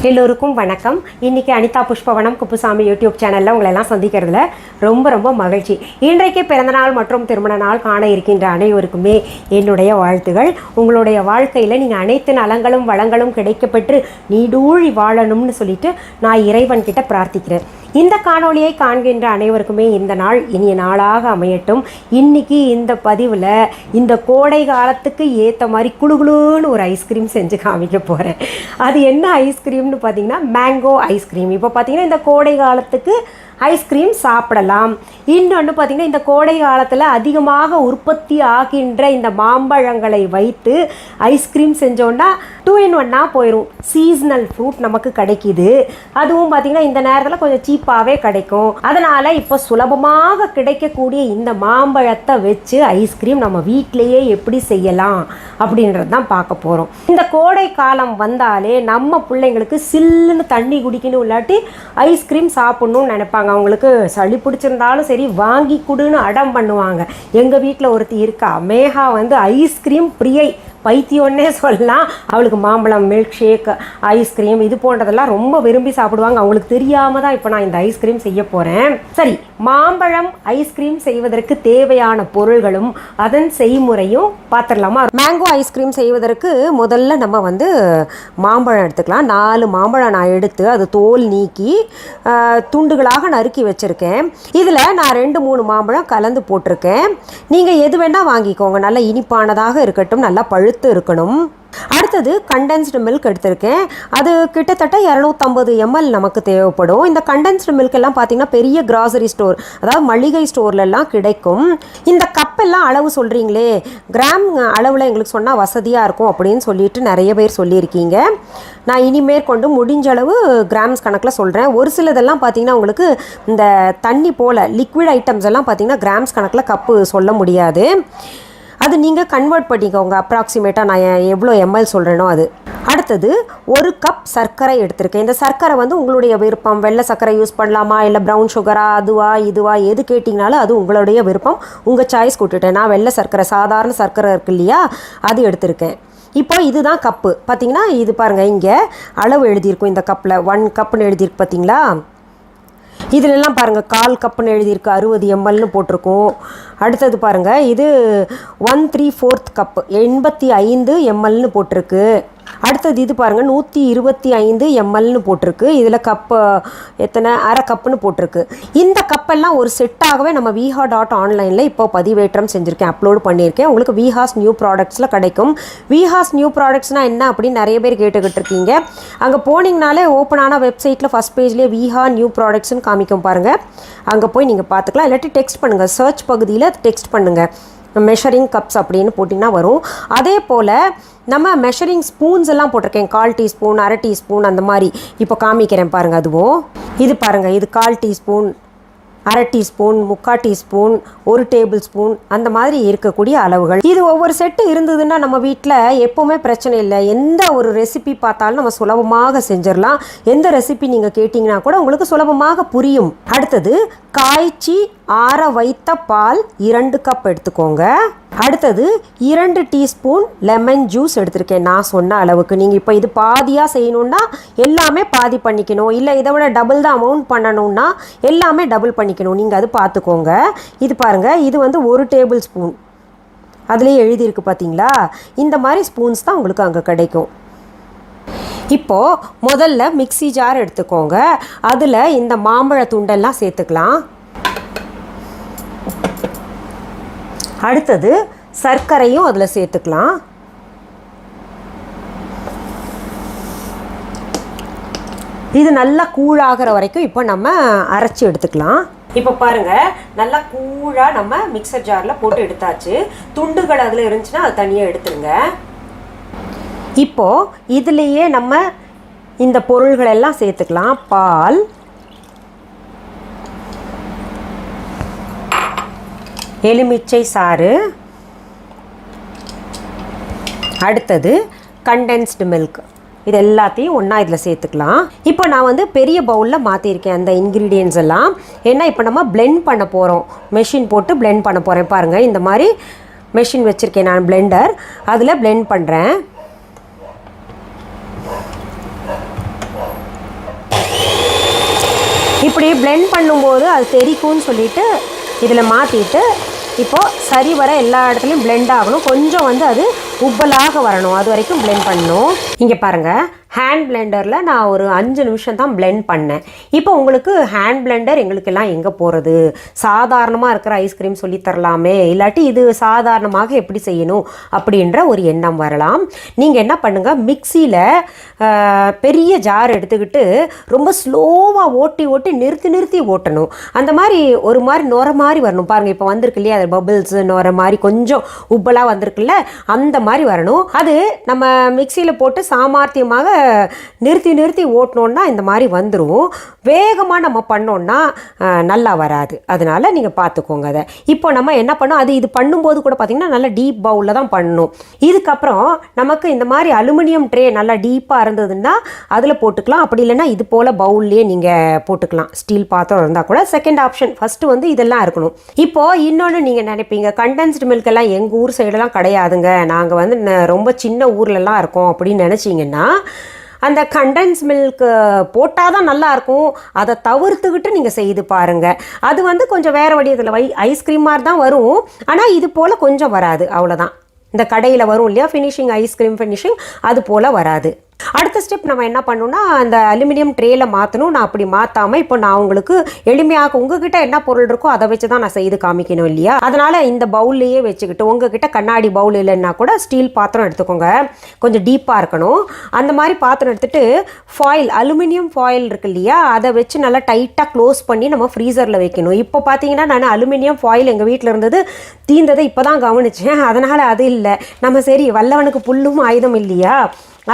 எல்லோருக்கும் வணக்கம். இன்னைக்கு அனிதா புஷ்பவனம்குப்புசாமி யூடியூப் சேனலில் உங்களை எல்லாம் சந்திக்கிறதுல ரொம்ப மகிழ்ச்சி. இன்றைக்கு பிறந்தநாள் மற்றும் திருமண நாள் காண இருக்கின்ற அனைவருக்குமே என்னுடைய வாழ்த்துகள். உங்களுடைய வாழ்க்கையில் நீங்கள் அனைத்து நலங்களும் வளங்களும் கிடைக்கப்பெற்று நீடூழி வாழணும்னு சொல்லிட்டு நான் இறைவன்கிட்ட பிரார்த்திக்கிறேன். இந்த காணொளியை காண்கின்ற அனைவருக்குமே இந்த நாள் இனிய நாளாக அமையட்டும். இன்றைக்கி இந்த பதிவில் இந்த கோடை காலத்துக்கு ஏற்ற மாதிரி குளுகுளுன்னு ஒரு ஐஸ்கிரீம் செஞ்சு காமிக்க போகிறேன். அது என்ன ஐஸ்கிரீம்னு பார்த்தீங்கன்னா மேங்கோ ஐஸ்கிரீம். இப்போ பார்த்தீங்கன்னா இந்த கோடை காலத்துக்கு ஐஸ்கிரீம் சாப்பிடலாம். இன்னொன்று பார்த்திங்கன்னா இந்த கோடை காலத்தில் அதிகமாக உற்பத்தி ஆகின்ற இந்த மாம்பழங்களை வைத்து ஐஸ்கிரீம் செஞ்சோன்னா 2 in 1 போயிடும். சீஸ்னல் ஃப்ரூட் நமக்கு கிடைக்கிது. அதுவும் பார்த்திங்கன்னா இந்த நேரத்தில் கொஞ்சம் சீப்பாகவே கிடைக்கும். அதனால் இப்போ சுலபமாக கிடைக்கக்கூடிய இந்த மாம்பழத்தை வச்சு ஐஸ்கிரீம் நம்ம வீட்டிலையே எப்படி செய்யலாம் அப்படின்றது தான் பார்க்க போகிறோம். இந்த கோடை காலம் வந்தாலே நம்ம பிள்ளைங்களுக்கு சில்லுன்னு தண்ணி குடிக்கணும், இல்லாட்டி ஐஸ்கிரீம் சாப்பிட்ணுன்னு நினைப்பாங்க. அவங்களுக்கு சளி பிடிச்சிருந்தாலும் சரி வாங்கி கொடுன்னு அடம் பண்ணுவாங்க. எங்கள் வீட்டில் ஒருத்தி இருக்கா, மேகா ஐஸ்கிரீம் பிரியை, பைத்தியம்னே சொல்லலாம். அவளுக்கு மாம்பழம், மில்க் ஷேக், ஐஸ்கிரீம் இது போன்றதெல்லாம் ரொம்ப விரும்பி சாப்பிடுவாங்க. அவங்களுக்கு தெரியாமல் தான் இப்போ நான் இந்த ஐஸ்கிரீம் செய்ய போகிறேன். சரி, மாம்பழம் ஐஸ்கிரீம் செய்வதற்கு தேவையான பொருள்களும் அதன் செய்முறையும் பார்த்துடலாமா? மேங்கோ ஐஸ்கிரீம் செய்வதற்கு முதல்ல நம்ம மாம்பழம் எடுத்துக்கலாம். 4 மாம்பழம் நான் எடுத்து அது தோல் நீக்கி துண்டுகளாக நறுக்கி வச்சுருக்கேன். இதில் நான் 2-3 மாம்பழம் கலந்து போட்டிருக்கேன். நீங்கள் எது வேணால் வாங்கிக்கோங்க. நல்லா இனிப்பானதாக இருக்கட்டும், நல்லா பழுத்து இருக்கணும். அடுத்தது கண்டென்ஸ்டு மில்க் எடுத்திருக்கேன். அது கிட்டத்தட்ட 250 ml நமக்கு தேவைப்படும். இந்த கண்டென்ஸ்டு மில்க் எல்லாம் பார்த்தீங்கன்னா பெரிய கிராசரி ஸ்டோர், அதாவது மளிகை ஸ்டோர்லலாம் கிடைக்கும். இந்த கப்பெல்லாம் அளவு சொல்கிறீங்களே, கிராம் அளவில் எங்களுக்கு சொன்னால் வசதியாக இருக்கும் அப்படின்னு சொல்லிட்டு நிறைய பேர் சொல்லியிருக்கீங்க. நான் இனிமேல் கொண்டு முடிஞ்ச அளவு கிராம்ஸ் கணக்கில் சொல்கிறேன். ஒரு சிலதெல்லாம் பார்த்தீங்கன்னா உங்களுக்கு இந்த தண்ணி போல் லிக்விட் ஐட்டம்ஸ் எல்லாம் பார்த்தீங்கன்னா கிராம்ஸ் கணக்கில் கப்பு சொல்ல முடியாது. அது நீங்கள் கன்வெர்ட் பண்ணிக்கோங்க. அப்ராக்சிமேட்டாக நான் எவ்வளோ எம்எல் சொல்கிறேனோ அது. அடுத்தது 1 கப் சர்க்கரை எடுத்திருக்கேன். இந்த சர்க்கரை உங்களுடைய விருப்பம். வெள்ளை சர்க்கரை யூஸ் பண்ணலாமா, இல்லை ப்ரௌன் சுகரா, அதுவா இதுவா எது கேட்டிங்கனாலும் அது உங்களுடைய விருப்பம். உங்கள் சாய்ஸ் கொடுத்துட்டேன். நான் வெள்ளை சர்க்கரை, சாதாரண சர்க்கரை இருக்கு இல்லையா, அது எடுத்திருக்கேன். இப்போ இதுதான் கப்பு. பார்த்தீங்கன்னா இது பாருங்கள், இங்கே அளவு எழுதியிருக்கும். இந்த கப்பில் 1 கப்புன்னு எழுதியிருக்கு பார்த்தீங்களா. இதிலெல்லாம் பாருங்கள் 1/4 கப்புன்னு எழுதியிருக்கு, 60 mlன்னு போட்டிருக்கோம். அடுத்தது பாருங்கள், இது 1/3/4 கப்பு 85 mlன்னு போட்டிருக்கு. அடுத்தது இது பாருங்கள் 125 mlன்னு போட்டிருக்கு. இதில் கப்பு எத்தனை, 1/2 கப்புன்னு போட்டிருக்கு. இந்த கப்பெல்லாம் ஒரு செட்டாகவே நம்ம viha.online இப்போ பதிவேற்றம் செஞ்சுருக்கேன், அப்லோடு பண்ணியிருக்கேன். உங்களுக்கு விஹாஸ் நியூ ப்ராடக்ட்ஸில் கிடைக்கும். விஹாஸ் நியூ ப்ராடக்ட்ஸ்னால் என்ன அப்படின்னு நிறைய பேர் கேட்டுக்கிட்டு இருக்கீங்க. அங்கே போனீங்கனாலே ஓப்பனான வெப்சைட்டில் ஃபஸ்ட் பேஜ்லேயே விஹா நியூ ப்ராடக்ட்ஸ்னு காமிக்கும் பாருங்கள். அங்கே போய் நீங்கள் பார்த்துக்கலாம். இல்லாட்டி டெக்ஸ்ட் பண்ணுங்கள், சர்ச் பகுதியில் டெக்ஸ்ட் பண்ணுங்கள், மெஷரிங் கப்ஸ் அப்படின்னு போட்டிங்கன்னா வரும். அதே போல் நம்ம மெஷரிங் ஸ்பூன்ஸ் எல்லாம் போட்டிருக்கேன். 1/4 டீஸ்பூன், 1/2 டீஸ்பூன் அந்த மாதிரி இப்போ காமிக்கிறேன் பாருங்கள். அதுவும் இது பாருங்கள், இது 1/4 teaspoon, 1/2 teaspoon, 3/4 teaspoon, 1 table spoon அந்த மாதிரி இருக்கக்கூடிய அளவுகள். இது ஒவ்வொரு செட்டு இருந்ததுன்னா நம்ம வீட்டில் எப்போவுமே பிரச்சனை இல்லை. எந்த ஒரு ரெசிபி பார்த்தாலும் நம்ம சுலபமாக செஞ்சிடலாம். எந்த ரெசிபி நீங்கள் கேட்டிங்கன்னா கூட உங்களுக்கு சுலபமாக புரியும். அடுத்தது காய்ச்சி ஆற வைத்த பால் 2 கப் எடுத்துக்கோங்க. அடுத்தது 2 டீஸ்பூன் லெமன் ஜூஸ் எடுத்திருக்கேன் நான் சொன்ன அளவுக்கு. நீங்கள் இப்போ இது பாதியாக செய்யணுன்னா எல்லாமே பாதி பண்ணிக்கணும், இல்லை இதை விட டபுள் தான் அமௌண்ட் பண்ணணுன்னா எல்லாமே டபுள் பண்ணிக்கணும். நீங்கள் அது பார்த்துக்கோங்க. இது பாருங்கள், இது 1 டேபிள் ஸ்பூன், அதுலேயே எழுதியிருக்கு பார்த்தீங்களா. இந்த மாதிரி ஸ்பூன்ஸ் தான் உங்களுக்கு அங்கே கிடைக்கும். இப்போது முதல்ல மிக்ஸி ஜார் எடுத்துக்கோங்க. அதில் இந்த மாம்பழ துண்டெல்லாம் சேர்த்துக்கலாம். அடுத்தது சர்க்கரையும் அதில் சேர்த்துக்கலாம். இது நல்லா கூழாகிற வரைக்கும் இப்போ நம்ம அரைச்சி எடுத்துக்கலாம். இப்போ பாருங்கள், நல்லா கூழாக நம்ம மிக்சர் ஜாரில் போட்டு எடுத்தாச்சு. துண்டுகள் அதில் இருந்துச்சுன்னா அது தனியாக எடுத்துருங்க. இப்போது இதுலேயே நம்ம இந்த பொருள்களெல்லாம் சேர்த்துக்கலாம். பால், எலுமிச்சை சாறு, அடுத்தது கண்டென்ஸ்டு மில்க், இது எல்லாத்தையும் ஒன்றா இதில் சேர்த்துக்கலாம். இப்போ நான் பெரிய பவுலில் மாற்றிருக்கேன் அந்த இன்க்ரீடியன்ஸ் எல்லாம். ஏன்னா இப்போ நம்ம பிளெண்ட் பண்ண போகிறோம், மெஷின் போட்டு பிளெண்ட் பண்ண போகிறேன். பாருங்கள், இந்த மாதிரி மெஷின் வச்சுருக்கேன் நான், பிளெண்டர். அதில் பிளெண்ட் பண்ணுறேன். இப்படி பிளெண்ட் பண்ணும்போது அது தெரிக்கும்னு சொல்லிட்டு இதில் மாற்றிட்டு இப்போது சரி வர எல்லா இடத்துலையும் பிளெண்ட் ஆகணும். கொஞ்சம் வந்து அது உப்பலாக வரணும், அது வரைக்கும் பிளெண்ட் பண்ணணும். இங்கே பாருங்கள், ஹேண்ட் பிளெண்டரில் நான் ஒரு 5 நிமிஷம் தான் பிளெண்ட் பண்ணேன். இப்போ உங்களுக்கு ஹேண்ட் பிளெண்டர் எங்களுக்கெல்லாம் எங்கே போகிறது, சாதாரணமாக இருக்கிற ஐஸ்கிரீம் சொல்லித்தரலாமே, இல்லாட்டி இது சாதாரணமாக எப்படி செய்யணும் அப்படின்ற ஒரு எண்ணம் வரலாம். நீங்கள் என்ன பண்ணுங்கள், மிக்சியில் பெரிய ஜார் எடுத்துக்கிட்டு ரொம்ப ஸ்லோவாக ஓட்டி ஓட்டி நிறுத்தி நிறுத்தி ஓட்டணும். அந்த மாதிரி ஒரு மாதிரி நுர மாதிரி வரணும். பாருங்கள், இப்போ வந்திருக்கு இல்லையா, அது பபிள்ஸ் நுர மாதிரி கொஞ்சம் உப்பலாக வந்திருக்குல்ல, அந்த மாதிரி வரணும். அது நம்ம மிக்சியில் போட்டு சாமர்த்தியமாக நிறுத்தி நிறுத்தி ஓட்டினோன்னா இந்த மாதிரி வந்துடும். வேகமாக நம்ம பண்ணோன்னா நல்லா வராது. அதனால் நீங்கள் பார்த்துக்கோங்க. அதை இப்போ நம்ம என்ன பண்ணோம், அது இது பண்ணும்போது கூட பார்த்திங்கன்னா நல்லா டீப் பவுலில் தான் பண்ணணும். இதுக்கப்புறம் நமக்கு இந்த மாதிரி அலுமினியம் ட்ரே நல்லா டீப்பாக இருந்ததுன்னா அதில் போட்டுக்கலாம். அப்படி இல்லைன்னா இது போல் பவுல்லையே நீங்கள் போட்டுக்கலாம். ஸ்டீல் பாத்திரம் இருந்தால் கூட செகண்ட் ஆப்ஷன். ஃபஸ்ட்டு வந்து இதெல்லாம் இருக்கணும். இப்போது இன்னொன்று நீங்கள் நினைப்பீங்க, கண்டென்ஸ்டு மில்கெல்லாம் எங்கள் ஊர் சைடெல்லாம் கிடையாதுங்க, நாங்கள் வந்து ரொம்ப சின்ன ஊர்லலாம் இருக்கோம் அப்படின்னு நினச்சிங்கன்னா அந்த கண்டென்ஸ் மில்க் போட்டால் தான் நல்லாயிருக்கும். அதை தவிர்த்துக்கிட்டு நீங்கள் செய்து பாருங்கள். அது வந்து கொஞ்சம் வேறு வடிவத்தில் ஐஸ்கிரீம் மாதிரி தான் வரும். ஆனால் இது போல் கொஞ்சம் வராது, அவ்வளோதான். இந்த கடையில் வரும் இல்லையா ஃபினிஷிங், ஐஸ்கிரீம் ஃபினிஷிங், அது போல் வராது. அடுத்த ஸ்டெப் நம்ம என்ன பண்ணணும்னா அந்த அலுமினியம் ட்ரேயில் மாற்றணும். நான் அப்படி மாற்றாமல் இப்போ நான் உங்களுக்கு எளிமையாக உங்ககிட்ட என்ன பொருள் இருக்கோ அதை வச்சு தான் நான் செய்து காமிக்கணும் இல்லையா. அதனால் இந்த பவுல்லையே வச்சுக்கிட்டு, உங்ககிட்ட கண்ணாடி பவுல் இல்லைன்னா கூட ஸ்டீல் பாத்திரம் எடுத்துக்கோங்க, கொஞ்சம் டீப்பாக இருக்கணும். அந்த மாதிரி பாத்திரம் எடுத்துகிட்டு ஃபாயில், அலுமினியம் ஃபாயில் இருக்கு இல்லையா, அதை வச்சு நல்லா டைட்டாக க்ளோஸ் பண்ணி நம்ம ஃப்ரீசரில் வைக்கணும். இப்போ பார்த்தீங்கன்னா நான் அலுமினியம் ஃபாயில் எங்கள் வீட்டில் இருந்தது, தீர்ந்ததை இப்போ தான் கவனித்தேன். அதனால் அது இல்லை, நம்ம சரி வல்லவனுக்கு புல்லும் ஆயுதம் இல்லையா,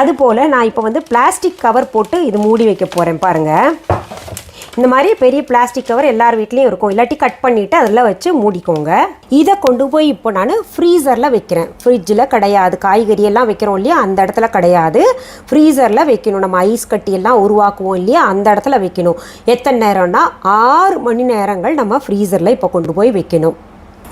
அதுபோல் நான் இப்போ வந்து பிளாஸ்டிக் கவர் போட்டு இது மூடி வைக்க போகிறேன். பாருங்கள், இந்த மாதிரி பெரிய பிளாஸ்டிக் கவர் எல்லார் வீட்லேயும் இருக்கும், இல்லாட்டி கட் பண்ணிவிட்டு அதில் வச்சு மூடிக்கோங்க. இதை கொண்டு போய் இப்போ நான் ஃப்ரீசரில் வைக்கிறேன். ஃப்ரிட்ஜில் கிடையாது, காய்கறியெல்லாம் வைக்கிறோம் இல்லையா அந்த இடத்துல கிடையாது, ஃப்ரீசரில் வைக்கணும். நம்ம ஐஸ் கட்டியெல்லாம் உருவாக்குவோம் இல்லையா அந்த இடத்துல வைக்கணும். எத்தனை நேரம்னா 6 மணி நேரங்கள் நம்ம ஃப்ரீசரில் இப்போ கொண்டு போய் வைக்கணும்.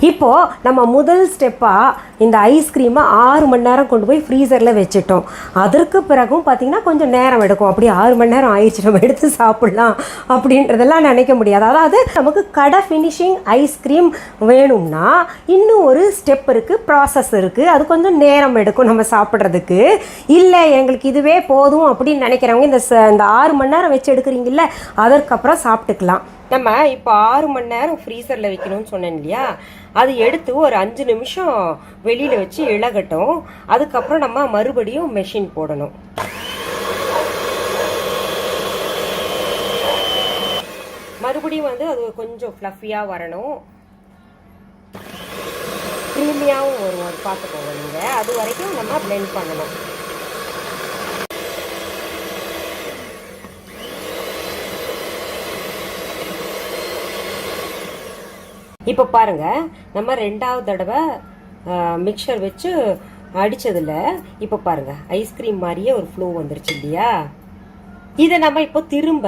இப்போது நம்ம முதல் ஸ்டெப்பாக இந்த ஐஸ்கிரீமை 6 மணி நேரம் கொண்டு போய் ஃப்ரீசரில் வச்சுட்டோம். அதற்கு பிறகும் பார்த்திங்கன்னா கொஞ்சம் நேரம் எடுக்கும். அப்படி 6 மணி நேரம் ஆயிடுச்சு நம்ம எடுத்து சாப்பிட்லாம் அப்படின்றதெல்லாம் நினைக்க முடியாது. அதாவது நமக்கு கடை ஃபினிஷிங் ஐஸ்கிரீம் வேணும்னா இன்னும் ஒரு ஸ்டெப் இருக்குது, ப்ராசஸ் இருக்குது, அது கொஞ்சம் நேரம் எடுக்கும் நம்ம சாப்பிட்றதுக்கு. இல்லை எங்களுக்கு இதுவே போதும் அப்படின்னு நினைக்கிறவங்க இந்த 6 மணி நேரம் வச்சு எடுக்கிறீங்கல்ல, அதற்கப்புறம் சாப்பிட்டுக்கலாம். நம்ம இப்போ 6 மணி நேரம் ஃப்ரீசரில் வைக்கணும்னு சொன்னேன் இல்லையா, அது எடுத்து ஒரு 5 நிமிஷம் வெளியில் வச்சு இழகட்டும். அதுக்கப்புறம் நம்ம மறுபடியும் மெஷின் போடணும். மறுபடியும் வந்து அது கொஞ்சம் ஃப்ளஃபியாக வரணும், க்ரீமியாகவும் வரும், அது பார்த்துக்கோங்க நீங்கள். அது வரைக்கும் நம்ம பிளெண்ட் பண்ணணும். இப்போ பாருங்கள், நம்ம 2வது தடவை மிக்சர் வச்சு அடித்ததில் இப்போ பாருங்கள் ஐஸ்கிரீம் மாதிரியே ஒரு ஃப்ளோ வந்துருச்சு இல்லையா. இதை நம்ம இப்போ திரும்ப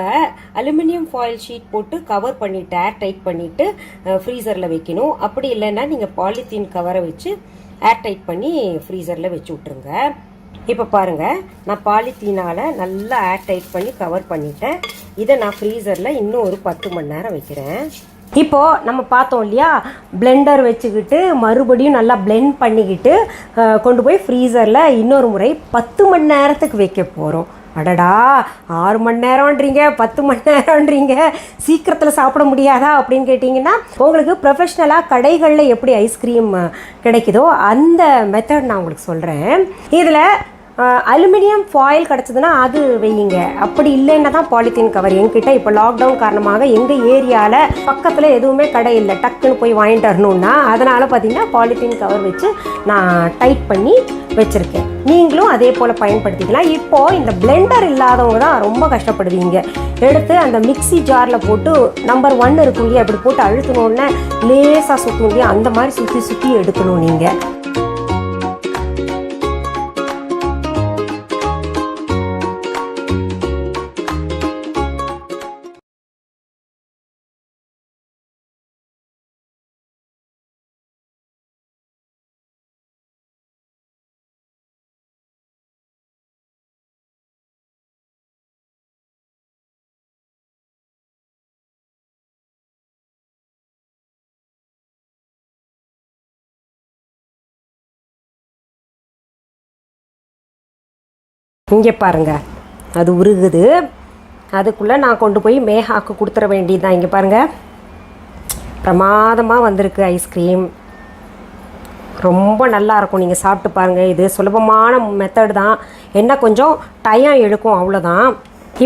அலுமினியம் ஃபாயில் ஷீட் போட்டு கவர் பண்ணிவிட்டு ஏர் டைட் பண்ணிவிட்டு ஃப்ரீசரில் வைக்கணும். அப்படி இல்லைன்னா நீங்கள் பாலித்தீன் கவரை வச்சு ஏர் டைட் பண்ணி ஃப்ரீசரில் வச்சு விட்ருங்க. இப்போ பாருங்கள், நான் பாலித்தீனால் நல்லா ஏர் டைட் பண்ணி கவர் பண்ணிட்டேன். இதை நான் ஃப்ரீசரில் இன்னும் ஒரு 10 மணி நேரம் வைக்கிறேன். இப்போது நம்ம பார்த்தோம் இல்லையா, பிளெண்டர் வச்சுக்கிட்டு மறுபடியும் நல்லா பிளெண்ட் பண்ணிக்கிட்டு கொண்டு போய் ஃப்ரீசரில் இன்னொரு முறை 10 மணி நேரத்துக்கு வைக்க போகிறோம். அடடா, 6 மணி நேரம்ன்றீங்க, 10 மணி நேரம்ன்றீங்க, சீக்கிரத்தில் சாப்பிட முடியாதா அப்படின்னு கேட்டிங்கன்னா, உங்களுக்கு ப்ரொஃபஷ்னலாக கடைகளில் எப்படி ஐஸ்கிரீம் கிடைக்குதோ அந்த மெத்தட் நான் உங்களுக்கு சொல்கிறேன். இதில் அலுமினியம் ஃபாயில் கிடச்சதுன்னா அது வையுங்க, அப்படி இல்லைன்னா தான் பாலித்தீன் கவர். என்கிட்ட இப்போ லாக்டவுன் காரணமாக எங்கள் ஏரியாவில் பக்கத்தில் எதுவுமே கடை இல்லை, டக்குன்னு போய் வாங்கிட்டு வரணுன்னா, அதனால் பார்த்திங்கன்னா பாலித்தீன் கவர் வச்சு நான் டைட் பண்ணி வச்சுருக்கேன். நீங்களும் அதே போல் பயன்படுத்திக்கலாம். இப்போது இந்த பிளெண்டர் இல்லாதவங்க தான் ரொம்ப கஷ்டப்படுவீங்க. எடுத்து அந்த மிக்சி ஜாரில் போட்டு நம்பர் 1 இருக்கும் இல்லையா, அப்படி போட்டு அழுத்தணுன்னே லேசாக சுற்றணும் இல்லையா, அந்த மாதிரி சுற்றி சுற்றி எடுக்கணும் நீங்கள். இங்கே பாருங்கள், அது உருகுது. அதுக்குள்ளே நான் கொண்டு போய் மேகாக்கு கொடுத்துட வேண்டியதுதான். இங்கே பாருங்கள், பிரமாதமாக வந்திருக்கு ஐஸ்கிரீம். ரொம்ப நல்லாயிருக்கும், நீங்கள் சாப்பிட்டு பாருங்கள். இது சுலபமான மெத்தட் தான், என்ன கொஞ்சம் டைம் எடுக்கும், அவ்வளோதான்.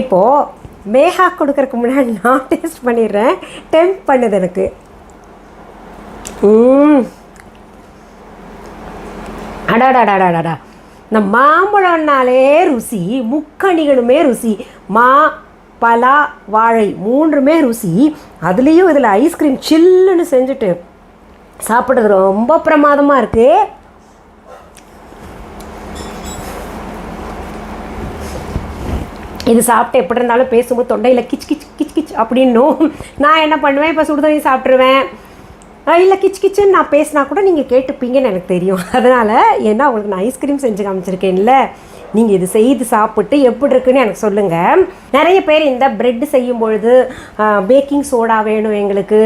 இப்போது மேகா கொடுக்கறதுக்கு முன்னாடி நான் டேஸ்ட் பண்ணிடுறேன். டெம்ப் பண்ணுது எனக்கு. அடாடாடாடாடா, இந்த மாம்பழம்னாலே ருசி, முக்கணிகளுமே ருசி. மா, பலா, வாழை 3மே ருசி. அதுலேயும் இதில் ஐஸ்கிரீம் சில்லுன்னு செஞ்சுட்டு சாப்பிட்றது ரொம்ப பிரமாதமாக இருக்குது. இது சாப்பிட்டு எப்படி இருந்தாலும் பேசும்போது தொண்டையில் கிச் கிச் கிச் கிச் அப்படின்னும். நான் என்ன பண்ணுவேன், இப்போ சுடுதண்ணி சாப்பிட்ருவேன். இல்லை கிச் கிச்சன்னு நான் பேசினா கூட நீங்கள் கேட்டுப்பீங்கன்னு எனக்கு தெரியும். அதனால் ஏன்னா உங்களுக்கு நான் ஐஸ்கிரீம் செஞ்சு காமிச்சிருக்கேன்ல, நீங்கள் இது செய்து சாப்பிட்டு எப்படி இருக்குன்னு எனக்கு சொல்லுங்கள். நிறைய பேர் இந்த ப்ரெட் செய்யும் பொழுது பேக்கிங் சோடா வேணும் எங்களுக்கு,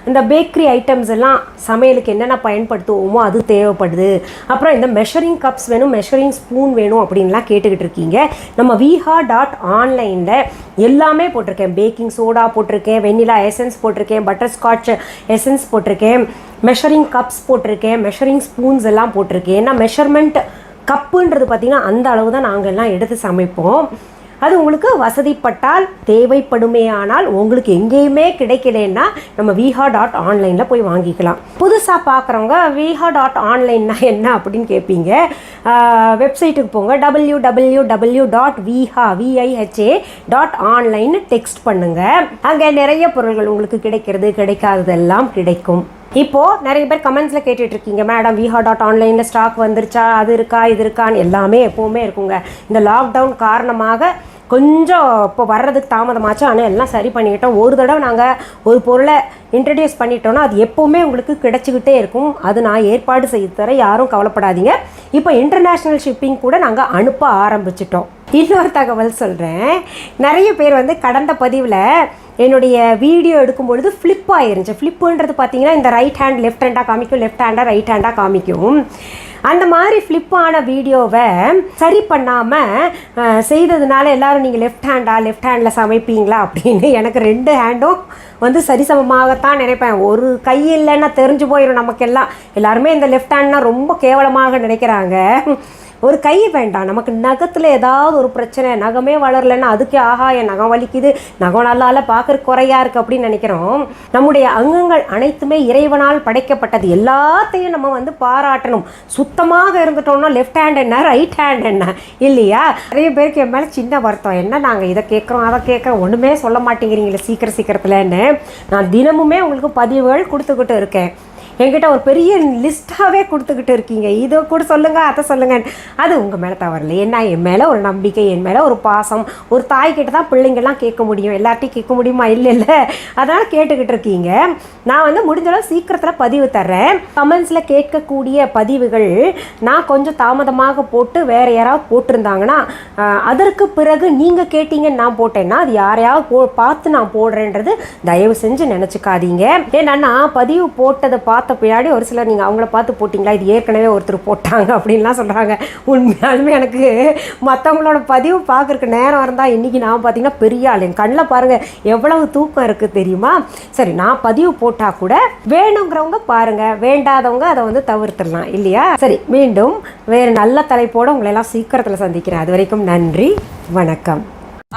இந்த பேக்கரி ஐட்டம்ஸ் எல்லாம் சமையலுக்கு என்னென்ன பயன்படுத்துவோமோ அது தேவைப்படுது, அப்புறம் இந்த மெஷரிங் கப்ஸ் வேணும், மெஷரிங் ஸ்பூன் வேணும் அப்படின்லாம் கேட்டுக்கிட்டு இருக்கீங்க. நம்ம viha.online எல்லாமே போட்டிருக்கேன். பேக்கிங் சோடா போட்டிருக்கேன், வெண்ணிலா எசன்ஸ் போட்டிருக்கேன், பட்டர்ஸ்காட்ச் எசன்ஸ் போட்டிருக்கேன், மெஷரிங் கப்ஸ் போட்டிருக்கேன், மெஷரிங் ஸ்பூன்ஸ் எல்லாம் போட்டிருக்கேன். ஏன்னா மெஷர்மெண்ட் கப்புன்றது பார்த்திங்கன்னா அந்த அளவு தான் நாங்கள் எல்லாம் எடுத்து சமைப்போம். அது உங்களுக்கு வசதிப்பட்டால் தேவைப்படுமே, ஆனால் உங்களுக்கு எங்கேயுமே கிடைக்கலன்னா நம்ம viha.online போய் வாங்கிக்கலாம். புதுசாக பார்க்குறவங்க viha.online என்ன அப்படின்னு கேட்பீங்க. வெப்சைட்டுக்கு போங்க, www.viha.online டெக்ஸ்ட் பண்ணுங்கள். அங்கே நிறைய பொருள்கள் உங்களுக்கு கிடைக்கிறது, கிடைக்காததெல்லாம் கிடைக்கும். இப்போது நிறைய பேர் கமெண்ட்ஸில் கேட்டுட்ருக்கீங்க, மேடம் viha.online ஸ்டாக் வந்துருச்சா, அது இருக்கா இது இருக்கான்னு. எல்லாமே எப்போவுமே இருக்குங்க. இந்த லாக்டவுன் காரணமாக கொஞ்சம் இப்போ வர்றதுக்கு தாமதமாச்சு, ஆனால் எல்லாம் சரி பண்ணிக்கிட்டோம். ஒரு தடவை நாங்கள் ஒரு பொருளை இன்ட்ரடியூஸ் பண்ணிட்டோன்னா அது எப்போவுமே உங்களுக்கு கிடச்சிக்கிட்டே இருக்கும். அது நான் ஏற்பாடு செய்து தர, யாரும் கவலைப்படாதீங்க. இப்போ இன்டர்நேஷ்னல் ஷிப்பிங் கூட நாங்கள் அனுப்ப ஆரம்பிச்சிட்டோம். இன்னொரு தகவல் சொல்கிறேன். நிறைய பேர் வந்து கடந்த பதிவில் என்னுடைய வீடியோ எடுக்கும்பொழுது ஃப்ளிப் ஆயிருந்துச்சு. ஃப்ளிப்புன்றது பார்த்தீங்கன்னா இந்த ரைட் ஹேண்ட் லெஃப்ட் ஹேண்டாக காமிக்கும், லெஃப்ட் ஹேண்டாக ரைட் ஹேண்டாக காமிக்கும். அந்த மாதிரி ஃப்ளிப்பான வீடியோவை சரி பண்ணாமல் செய்ததுனால எல்லோரும் நீங்கள் லெஃப்ட் ஹேண்டில் சமைப்பீங்களா அப்படின்னு. எனக்கு 2 ஹேண்டும் வந்து சரிசமமாகத்தான் நினைப்பேன். ஒரு கை இல்லைன்னா தெரிஞ்சு போயிடும் நமக்கெல்லாம். எல்லாருமே இந்த லெஃப்ட் ஹேண்ட்னா ரொம்ப கேவலமாக நினைக்கிறாங்க. ஒரு கை வேண்டாம், நமக்கு நகத்தில் ஏதாவது ஒரு பிரச்சனை, நகமே வளரலைன்னா அதுக்கே ஆஹா என் நகம் வலிக்குது, நகம் நல்லால பார்க்குற குறையாக இருக்குது அப்படின்னு நினைக்கிறோம். நம்முடைய அங்கங்கள் அனைத்துமே இறைவனால் படைக்கப்பட்டது. எல்லாத்தையும் நம்ம வந்து பாராட்டணும். சுத்தமாக இருந்துட்டோம்னா லெஃப்ட் ஹேண்ட் என்ன ரைட் ஹேண்ட் என்ன இல்லையா? நிறைய பேருக்கு என் மேலே சின்ன வருத்தம், என்ன நாங்கள் இதை கேட்குறோம் அதை கேட்குறோம், ஒன்றுமே சொல்ல மாட்டேங்கிறீங்களே சீக்கிரத்துலன்னு. நான் தினமுமே உங்களுக்கு பதிவுகள் கொடுத்துக்கிட்டு இருக்கேன். என்கிட்ட ஒரு பெரிய லிஸ்ட்டாகவே கொடுத்துக்கிட்டு இருக்கீங்க, இதை கூட சொல்லுங்கள் அதை சொல்லுங்கள். அது உங்கள் மேலே தவறலை. ஏன்னா என் மேலே ஒரு நம்பிக்கை, என் மேலே ஒரு பாசம். ஒரு தாய்கிட்ட தான் பிள்ளைங்கள்லாம் கேட்க முடியும், எல்லார்ட்டையும் கேட்க முடியுமா? இல்லை. அதனால் கேட்டுக்கிட்டு இருக்கீங்க. நான் வந்து முடிஞ்சளவு சீக்கிரத்தில் பதிவு தர்றேன். கமெண்ட்ஸில் கேட்கக்கூடிய பதிவுகள் நான் கொஞ்சம் தாமதமாக போட்டு வேறு யாராவது போட்டிருந்தாங்கன்னா, அதற்கு பிறகு நீங்கள் கேட்டீங்கன்னு நான் போட்டேன்னா அது யாரையாவது பார்த்து நான் போடுறேன்றது தயவு செஞ்சு நினச்சிக்காதீங்க. ஏன்னா நான் பதிவு போட்டதை பார்த்து பின்னாடி ஒரு சிலர் நீங்கள் அவங்கள பார்த்து போட்டிங்களா, இது ஏற்கனவே ஒருத்தர் போட்டாங்க அப்படின்லாம் சொல்கிறாங்க. உண்மையாலுமே எனக்கு மற்றவங்களோட பதிவு பார்க்குறக்கு நேரம் இருந்தால் இன்றைக்கி நான் பார்த்தீங்கன்னா பெரிய ஆள். என் கண்ணில் பாருங்கள் எவ்வளவு தூக்கம் இருக்குது தெரியுமா? சரி, நான் பதிவு போட்டால் கூட வேணுங்கிறவங்க பாருங்கள், வேண்டாதவங்க அதை வந்து தவிர்த்துடலாம் இல்லையா? சரி, மீண்டும் வேறு நல்ல தலைப்போடு உங்களை எல்லாம் சீக்கிரத்தில் சந்திக்கிறேன். அது வரைக்கும் நன்றி, வணக்கம்.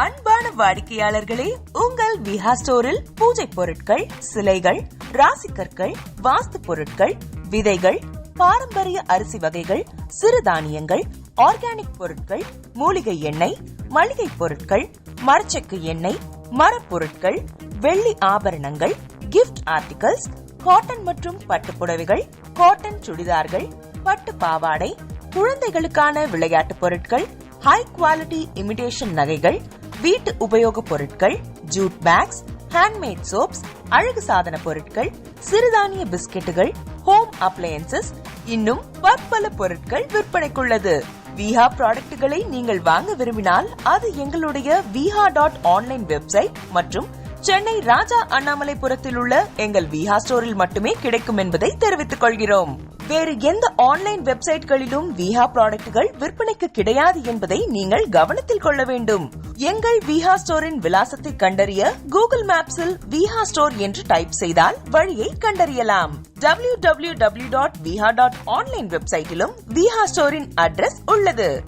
அன்பான வாடிக்கையாளர்களே, உங்கள் விஹா ஸ்டோரில் பூஜை பொருட்கள், சிலைகள், ராசிக்கற்கள், வாஸ்து பொருட்கள், விதைகள், பாரம்பரிய அரிசி வகைகள், சிறுதானியங்கள், ஆர்கானிக் பொருட்கள், மூலிகை எண்ணெய், மளிகை பொருட்கள், மரச்செக்கு எண்ணெய், மரப்பொருட்கள், வெள்ளி ஆபரணங்கள், கிஃப்ட் ஆர்டிகல்ஸ், காட்டன் மற்றும் பட்டு புடவைகள், காட்டன் சுடிதார்கள், பட்டு பாவாடை, குழந்தைகளுக்கான விளையாட்டு பொருட்கள், ஹை குவாலிட்டி இமிடேஷன் நகைகள், வீட்டு உபயோக பொருட்கள், ஜூட் பேக்ஸ், ஹேண்ட்மேட் சோப்ஸ், அழகு சாதன பொருட்கள், சிறுதானிய பிஸ்கெட்டுகள், ஹோம் அப்ளையன்சஸ், இன்னும் பற்பல பொருட்கள் விற்பனைக்குள்ளது. விஹா ப்ராடக்ட்களை நீங்கள் வாங்க விரும்பினால் அது எங்களுடைய viha.online வெப்சைட் மற்றும் சென்னை ராஜா அண்ணாமலைபுரத்தில் உள்ள எங்கள் விஹா ஸ்டோரில் மட்டுமே கிடைக்கும் என்பதை தெரிவித்துக் கொள்கிறோம். வேறு எந்த ஆன்லைன் வெப்சைட்களிலும் விஹா ப்ராடக்ட்கள் விற்பனைக்கு கிடையாது என்பதை நீங்கள் கவனத்தில் கொள்ள வேண்டும். எங்கள் விஹா ஸ்டோரின் விலாசத்தை கண்டறிய கூகுள் மேப்ஸில் விஹா ஸ்டோர் என்று டைப் செய்தால் வழியை கண்டறியலாம். www.viha.online வெப்சைட்டிலும் விஹா ஸ்டோரின் அட்ரஸ் உள்ளது.